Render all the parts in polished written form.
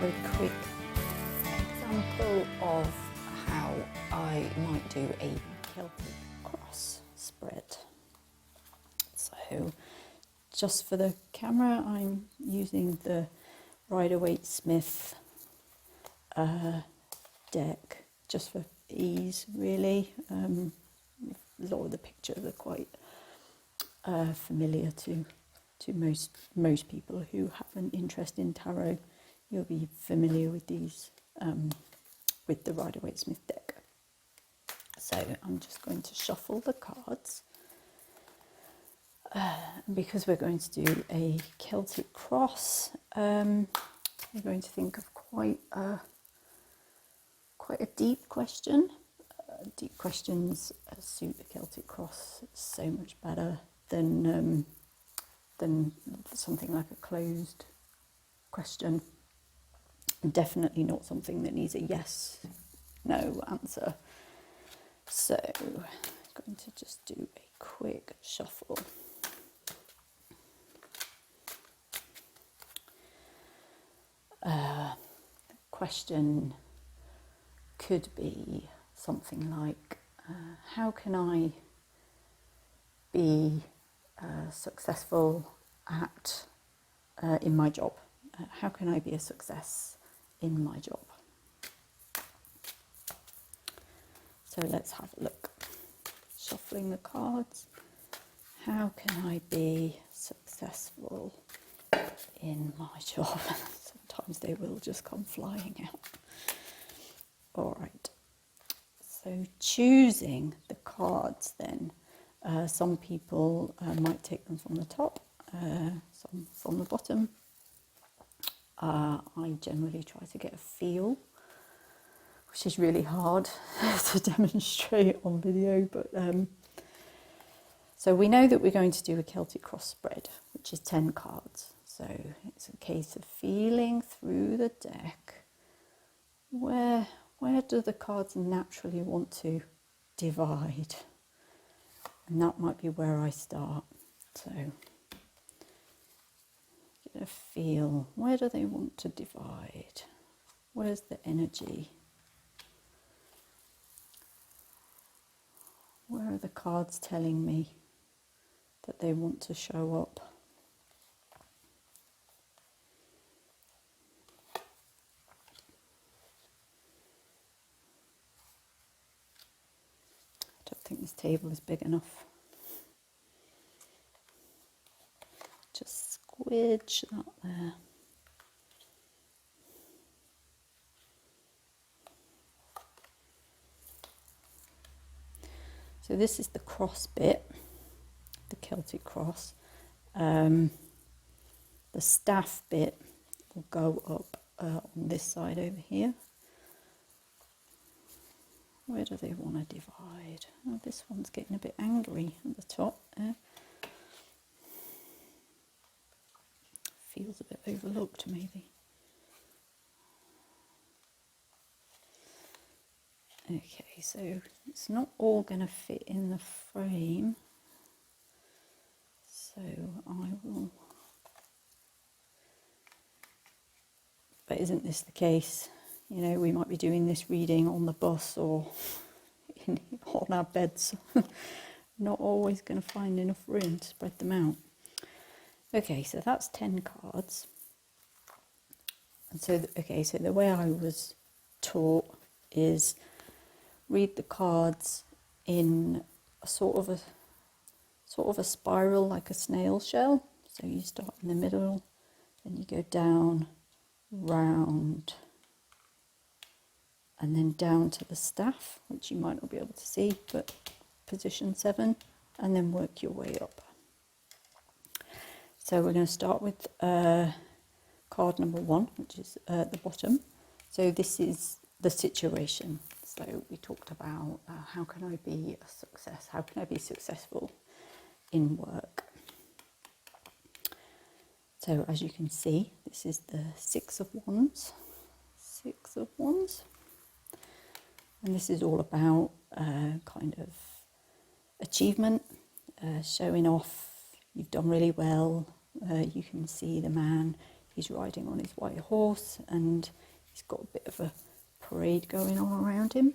a quick example of how I might do a Celtic cross spread. So just for the camera, I'm using the Rider Waite Smith deck just for ease, really. A lot of the pictures are quite familiar to most people who have an interest in tarot. You'll be familiar with these with the Rider Waite Smith deck. So I'm just going to shuffle the cards because we're going to do a Celtic cross. We're going to think of quite a deep question. Deep questions suit the Celtic cross so much better than something like a closed question. And definitely not something that needs a yes, no answer. So I'm going to just do a quick shuffle. The question could be something like, how can I be successful in my job? How can I be a success in my job? So let's have a look. Shuffling the cards. How can I be successful in my job? Sometimes they will just come flying out. All right. So choosing the cards then. Some people might take them from the top, some from the bottom. I generally try to get a feel, which is really hard to demonstrate on video. But so we know that we're going to do a Celtic cross spread, which is 10 cards. So it's a case of feeling through the deck. Where do the cards naturally want to divide? And that might be where I start. So get a feel. Where do they want to divide? Where's the energy? Where are the cards telling me that they want to show up? I don't think this table is big enough. Just squidge that there. So this is the cross bit, the Celtic cross. The staff bit will go up on this side over here. Where do they want to divide? Oh, this one's getting a bit angry at the top there. Feels a bit overlooked, maybe. Okay, so it's not all going to fit in the frame. So I will... But isn't this the case? You know, we might be doing this reading on the bus or on our beds. Not always going to find enough room to spread them out. Okay, so that's 10 cards. And so, so the way I was taught is read the cards in a sort of a spiral, like a snail shell. So you start in the middle, then you go down, round, and then down to the staff, which you might not be able to see, but position 7, and then work your way up. So we're going to start with card number 1, which is at the bottom. So this is the situation. So we talked about how can I be a success? How can I be successful in work? So as you can see, this is the 6 of Wands. 6 of Wands. And this is all about kind of achievement, showing off. You've done really well. You can see the man He's riding on his white horse and he's got a bit of a parade going on around him.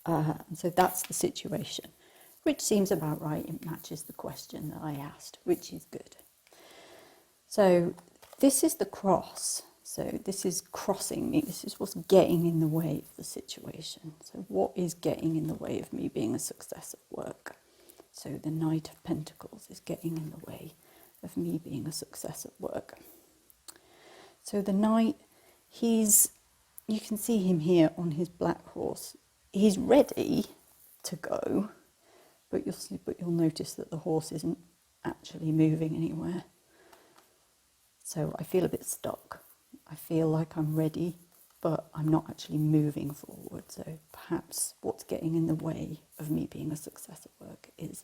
And so that's the situation, which seems about right. It matches the question that I asked, which is good. So this is the cross. So this is crossing me. This is what's getting in the way of the situation. So what is getting in the way of me being a success at work? So the Knight of Pentacles is getting in the way of me being a success at work. So the Knight, you can see him here on his black horse. He's ready to go, but you'll notice that the horse isn't actually moving anywhere. So I feel a bit stuck. I feel like I'm ready, but I'm not actually moving forward. So perhaps what's getting in the way of me being a success at work is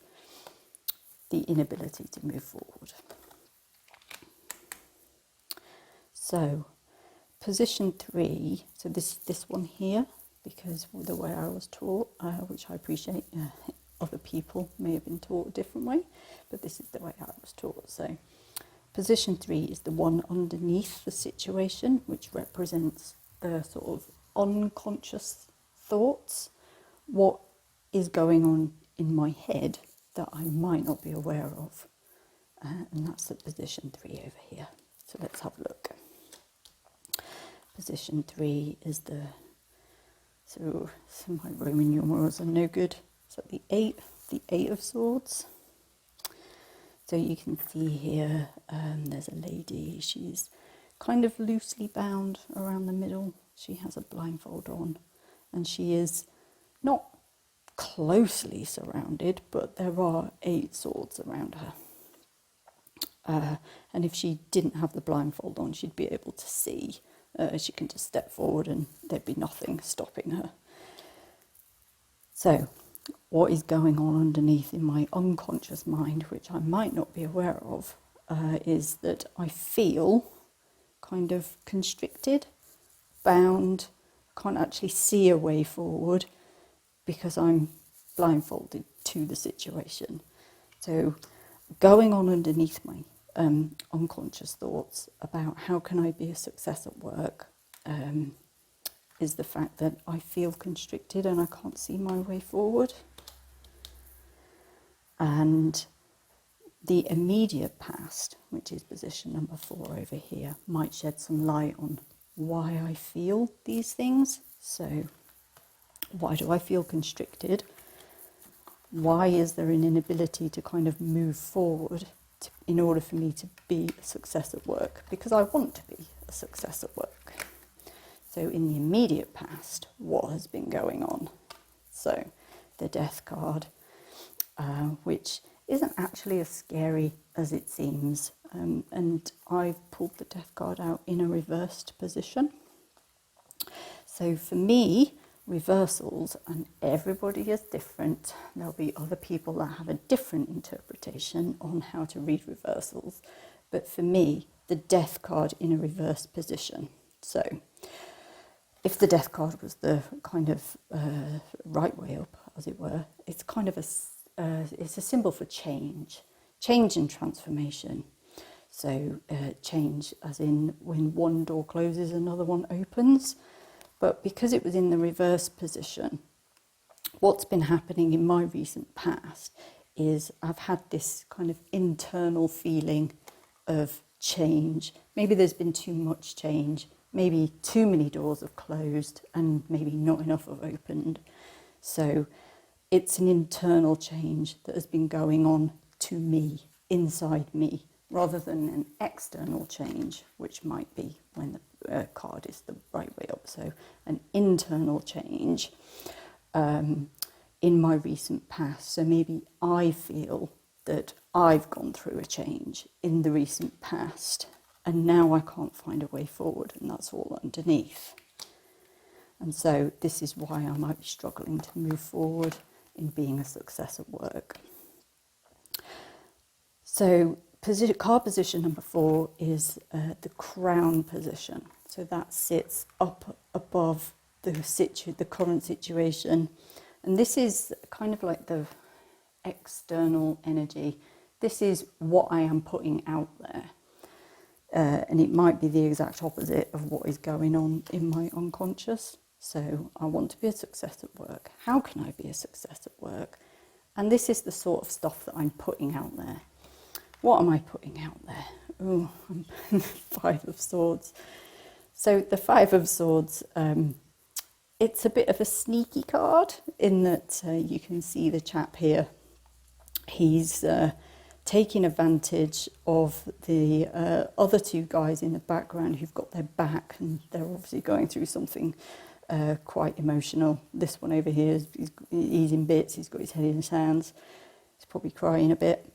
the inability to move forward. So position 3, so this one here, because the way I was taught, which I appreciate, other people may have been taught a different way, but this is the way I was taught. So position 3 is the one underneath the situation, which represents the sort of unconscious thoughts, what is going on in my head that I might not be aware of. And that's the position 3 over here. So let's have a look. Position 3 is so my Roman numerals are no good. So the 8 of Swords. So you can see here, there's a lady. She's kind of loosely bound around the middle. She has a blindfold on, and she is not closely surrounded, but there are 8 swords around her. And if she didn't have the blindfold on, she'd be able to see. She can just step forward and there'd be nothing stopping her. So what is going on underneath in my unconscious mind, which I might not be aware of, is that I feel kind of constricted, bound, can't actually see a way forward because I'm blindfolded to the situation. So going on underneath my unconscious thoughts about how can I be a success at work is the fact that I feel constricted and I can't see my way forward. And the immediate past, which is position number 4 over here, might shed some light on why I feel these things. So why do I feel constricted? Why is there an inability to kind of move forward in order for me to be a success at work? Because I want to be a success at work. So in the immediate past, what has been going on? So the Death card, which isn't actually as scary as it seems. And I've pulled the Death card out in a reversed position. So for me, reversals, and everybody is different. There'll be other people that have a different interpretation on how to read reversals. But for me, the Death card in a reversed position. So if the Death card was the kind of right way up, as it were, it's kind of it's a symbol for change and transformation. So change as in when one door closes, another one opens. But because it was in the reverse position, what's been happening in my recent past is I've had this kind of internal feeling of change. Maybe there's been too much change. Maybe too many doors have closed and maybe not enough have opened. So it's an internal change that has been going on to me, inside me, rather than an external change, which might be when the card is the right way up. So an internal change in my recent past. So maybe I feel that I've gone through a change in the recent past and now I can't find a way forward, and that's all underneath. And so this is why I might be struggling to move forward in being a success at work. So card position number 4 is the crown position. So that sits up above the current situation. And this is kind of like the external energy. This is what I am putting out there. And it might be the exact opposite of what is going on in my unconscious. So I want to be a success at work. How can I be a success at work? And this is the sort of stuff that I'm putting out there. What am I putting out there? Oh, Five of Swords. So the Five of Swords, it's a bit of a sneaky card in that you can see the chap here. He's taking advantage of the other two guys in the background who've got their back, and they're obviously going through something quite emotional. This one over here, he's in bits, he's got his head in his hands, he's probably crying a bit.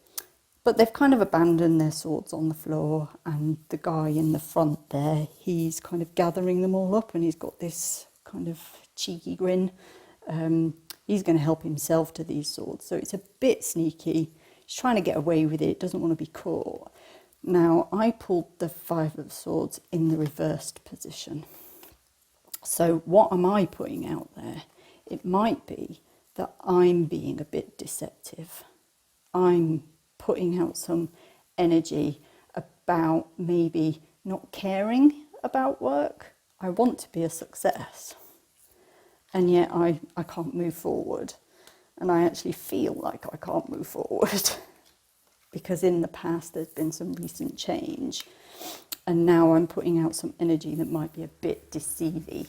But they've kind of abandoned their swords on the floor, and the guy in the front there, he's kind of gathering them all up, and he's got this kind of cheeky grin. He's going to help himself to these swords, so it's a bit sneaky. He's trying to get away with it, doesn't want to be caught. Now, I pulled the Five of Swords in the reversed position. So what am I putting out there? It might be that I'm being a bit deceptive. I'm putting out some energy about maybe not caring about work. I want to be a success. And yet I can't move forward. And I actually feel like I can't move forward because in the past there's been some recent change, and now I'm putting out some energy that might be a bit deceiving.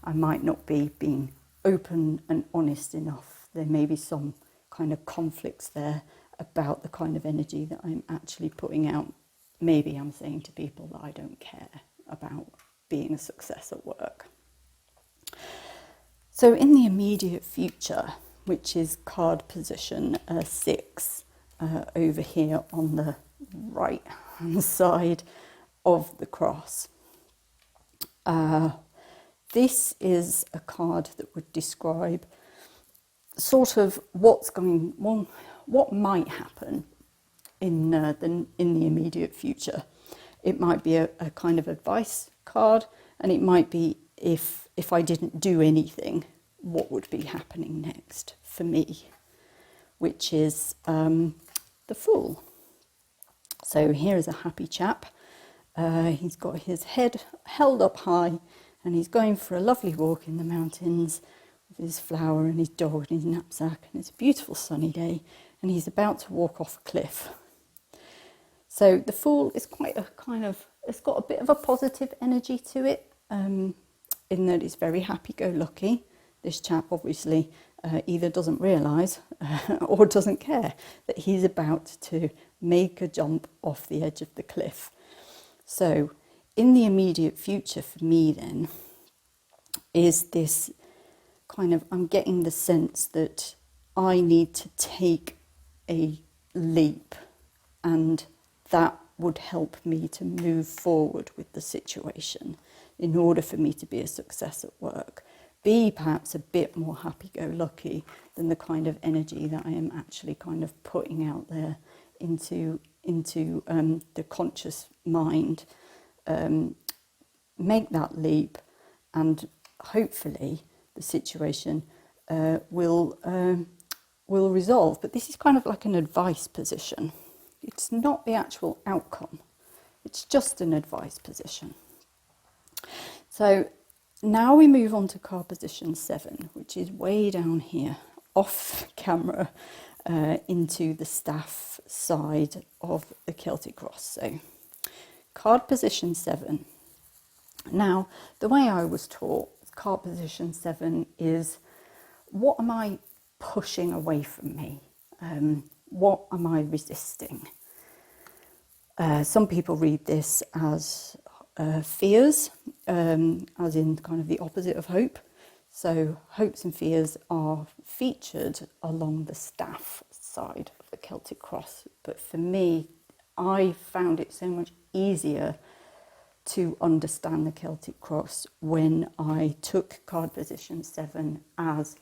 I might not be being open and honest enough. There may be some kind of conflicts there about the kind of energy that I'm actually putting out. Maybe I'm saying to people that I don't care about being a success at work. So in the immediate future, which is card position 6 over here on the right hand side of the cross. This is a card that would describe sort of what might happen in the immediate future. It might be a kind of advice card, and it might be if I didn't do anything, what would be happening next for me, which is the Fool. So here is a happy chap. He's got his head held up high, and he's going for a lovely walk in the mountains with his flower and his dog and his knapsack, and it's a beautiful sunny day, and he's about to walk off a cliff. So the Fool is quite a kind of, it's got a bit of a positive energy to it, in that it's very happy-go-lucky. This chap obviously either doesn't realise or doesn't care that he's about to make a jump off the edge of the cliff. So in the immediate future for me then is this kind of, I'm getting the sense that I need to take a leap, and that would help me to move forward with the situation in order for me to be a success at work. Be perhaps a bit more happy-go-lucky than the kind of energy that I am actually kind of putting out there into the conscious mind. Make that leap, and hopefully the situation will resolve. But this is kind of like an advice position. It's not the actual outcome. It's just an advice position. So now we move on to card position 7, which is way down here, off camera, into the staff side of the Celtic cross. So card position 7. Now, the way I was taught, card position 7 is, what am I pushing away from me? What am I resisting? Some people read this as fears, as in kind of the opposite of hope. So hopes and fears are featured along the staff side of the Celtic cross. But for me, I found it so much easier to understand the Celtic cross when I took card position 7 as,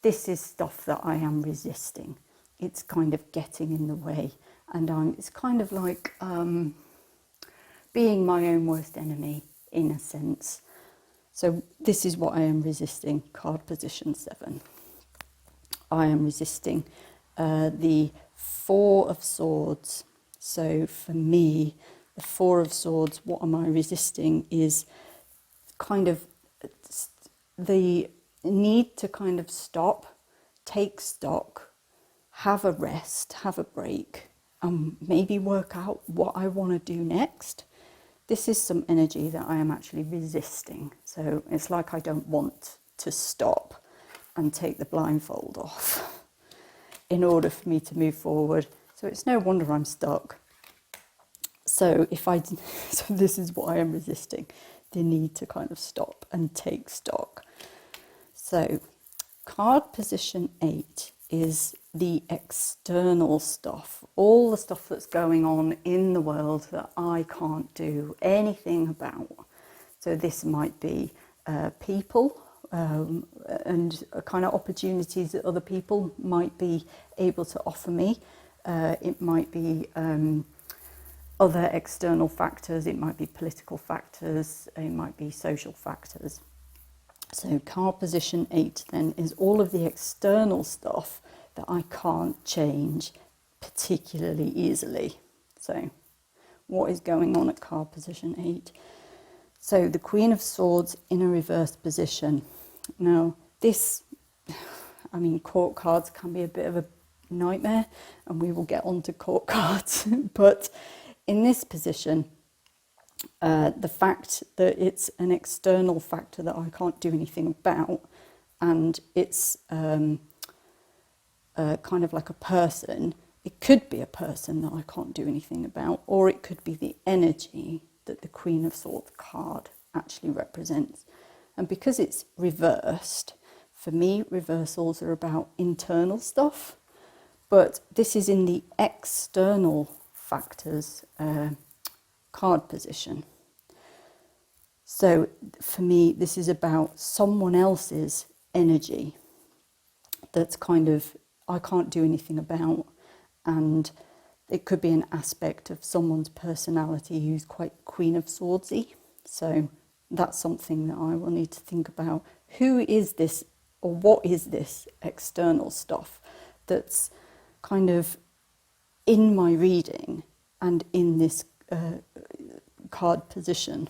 this is stuff that I am resisting. It's kind of getting in the way, and it's kind of like being my own worst enemy in a sense. So this is what I am resisting, card position 7. I am resisting the 4 of Swords. So for me, the Four of Swords, what am I resisting, is kind of the need to kind of stop, take stock, have a rest, have a break, and maybe work out what I want to do next. This is some energy that I am actually resisting. So it's like I don't want to stop and take the blindfold off in order for me to move forward. So it's no wonder I'm stuck. So this is what I am resisting, the need to kind of stop and take stock. So card position 8 is the external stuff, all the stuff that's going on in the world that I can't do anything about. So this might be people and kind of opportunities that other people might be able to offer me. It might be other external factors, it might be political factors, it might be social factors. So card position 8 then is all of the external stuff that I can't change particularly easily. So what is going on at card position 8? So the Queen of Swords in a reverse position. Now this, I mean, court cards can be a bit of a nightmare, and we will get on to court cards. But in this position, the fact that it's an external factor that I can't do anything about, and it's kind of like a person, it could be a person that I can't do anything about, or it could be the energy that the Queen of Swords card actually represents. And because it's reversed, for me, reversals are about internal stuff, but this is in the external factors card position. So for me, this is about someone else's energy that's kind of, I can't do anything about, and it could be an aspect of someone's personality who's quite Queen of Swordsy. So that's something that I will need to think about. Who is this, or what is this external stuff that's kind of in my reading and in this card position?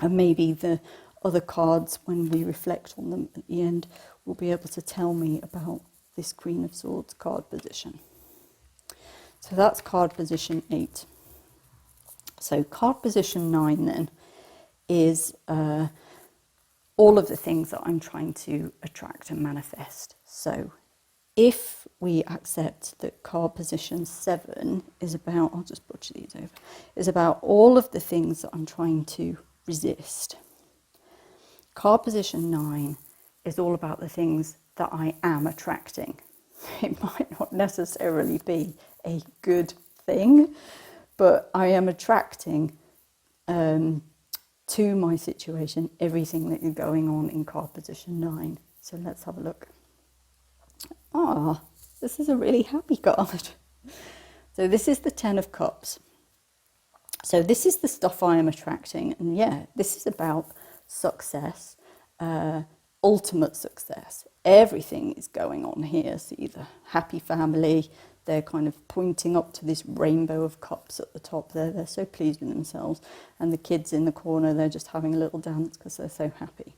And maybe the other cards, when we reflect on them at the end, will be able to tell me about this Queen of Swords card position. So that's card position 8. So card position 9 then is all of the things that I'm trying to attract and manifest. So if we accept that card position 7 is about, I'll just butcher these over, is about all of the things that I'm trying to resist. Card position 9 is all about the things that I am attracting. It might not necessarily be a good thing, but I am attracting to my situation everything that is going on in card position 9. So let's have a look. This is a really happy card. So this is the 10 of Cups. So this is the stuff I am attracting. And yeah, this is about success, ultimate success. Everything is going on here. See the happy family. They're kind of pointing up to this rainbow of cups at the top there. They're so pleased with themselves. And the kids in the corner, they're just having a little dance because they're so happy.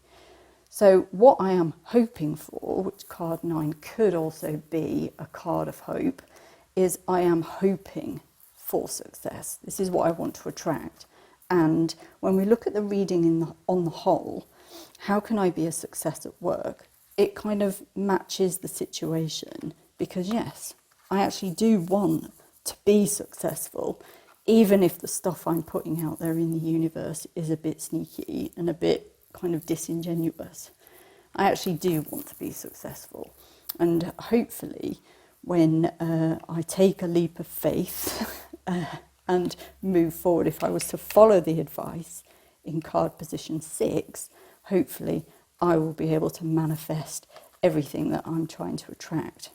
So what I am hoping for, which card 9 could also be a card of hope, is I am hoping for success. This is what I want to attract. And when we look at the reading on the whole, how can I be a success at work? It kind of matches the situation, because yes, I actually do want to be successful, even if the stuff I'm putting out there in the universe is a bit sneaky and a bit kind of disingenuous. I actually do want to be successful. And hopefully when I take a leap of faith and move forward, if I was to follow the advice in card position 6, hopefully I will be able to manifest everything that I'm trying to attract.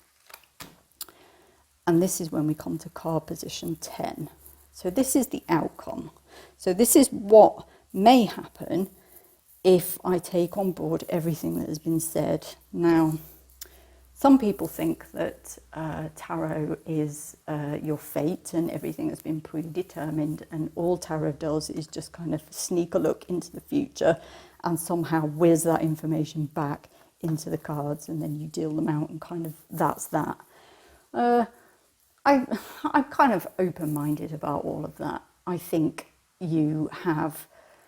And this is when we come to card position 10. So this is the outcome. So this is what may happen if I take on board everything that has been said. Now, Some people think that tarot is your fate and everything has been predetermined, and all tarot does is just kind of sneak a look into the future and somehow whiz that information back into the cards, and then you deal them out, and kind of that's that. I'm kind of open-minded about all of that. I think you have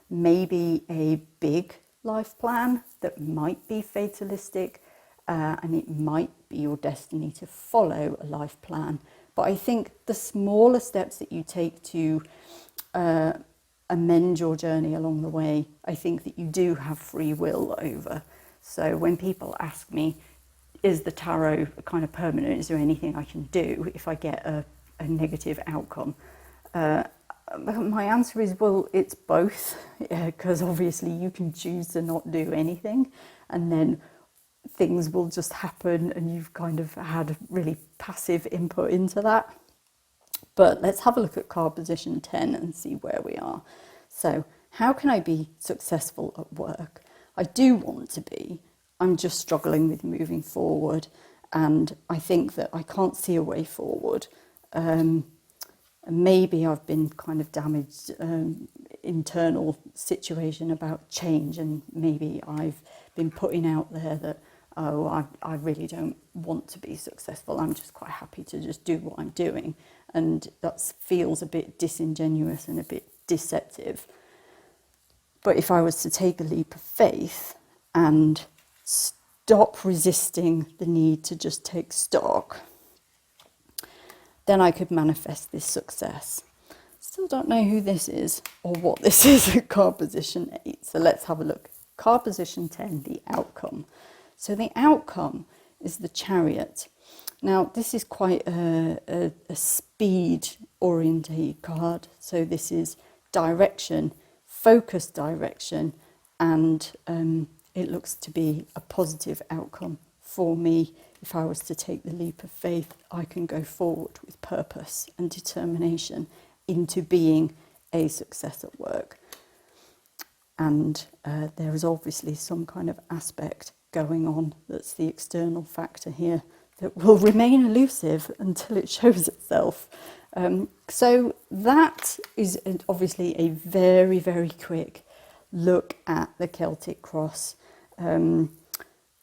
maybe a big life plan that might be fatalistic, and it might be your destiny to follow a life plan. But I think the smaller steps that you take to amend your journey along the way, I think that you do have free will over. So when people ask me, is the tarot kind of permanent? Is there anything I can do if I get a negative outcome? My answer is, well, it's both, because obviously you can choose to not do anything, and then things will just happen and you've kind of had really passive input into that. But let's have a look at card position 10 and see where we are. So how can I be successful at work? I do want to be. I'm just struggling with moving forward, and I think that I can't see a way forward. Maybe I've been kind of damaged internal situation about change, and maybe I've been putting out there that, oh, I really don't want to be successful. I'm just quite happy to just do what I'm doing. And that feels a bit disingenuous and a bit deceptive. But if I was to take a leap of faith and stop resisting the need to just take stock, then I could manifest this success. Still don't know who this is or what this is at card position 8. So let's have a look. Card position 10, the outcome. So the outcome is the Chariot. Now, this is quite a speed-orientated card. So this is direction, focused direction, and it looks to be a positive outcome for me. If I was to take the leap of faith, I can go forward with purpose and determination into being a success at work. And there is obviously some kind of aspect going on that's the external factor here that will remain elusive until it shows itself. So that is obviously a very, very quick look at the Celtic cross.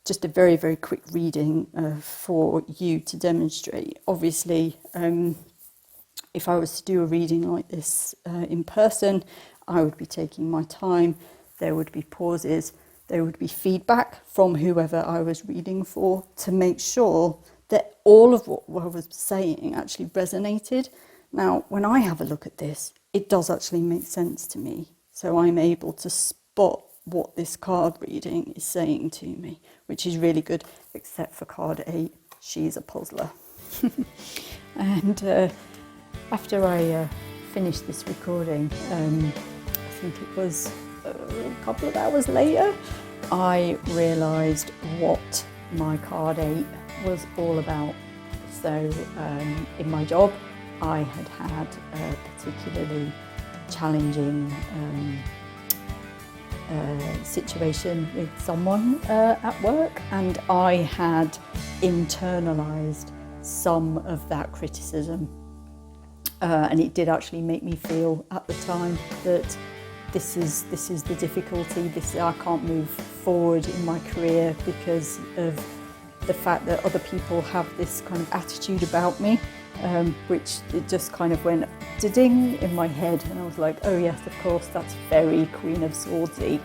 Just a very, very quick reading for you to demonstrate. Obviously, if I was to do a reading like this in person, I would be taking my time. There would be pauses. There would be feedback from whoever I was reading for to make sure that all of what I was saying actually resonated. Now, when I have a look at this, it does actually make sense to me. So I'm able to spot what this card reading is saying to me, which is really good, except for card 8. She's a puzzler. And after I finished this recording, I think it was a couple of hours later, I realised what my card 8 was all about. So in my job, I had a particularly challenging situation with someone at work, and I had internalised some of that criticism, and it did actually make me feel at the time that this is the difficulty. I can't move forward in my career because of the fact that other people have this kind of attitude about me, which it just kind of went ding in my head, and I was like, oh yes, of course, that's very Queen of Swordsy.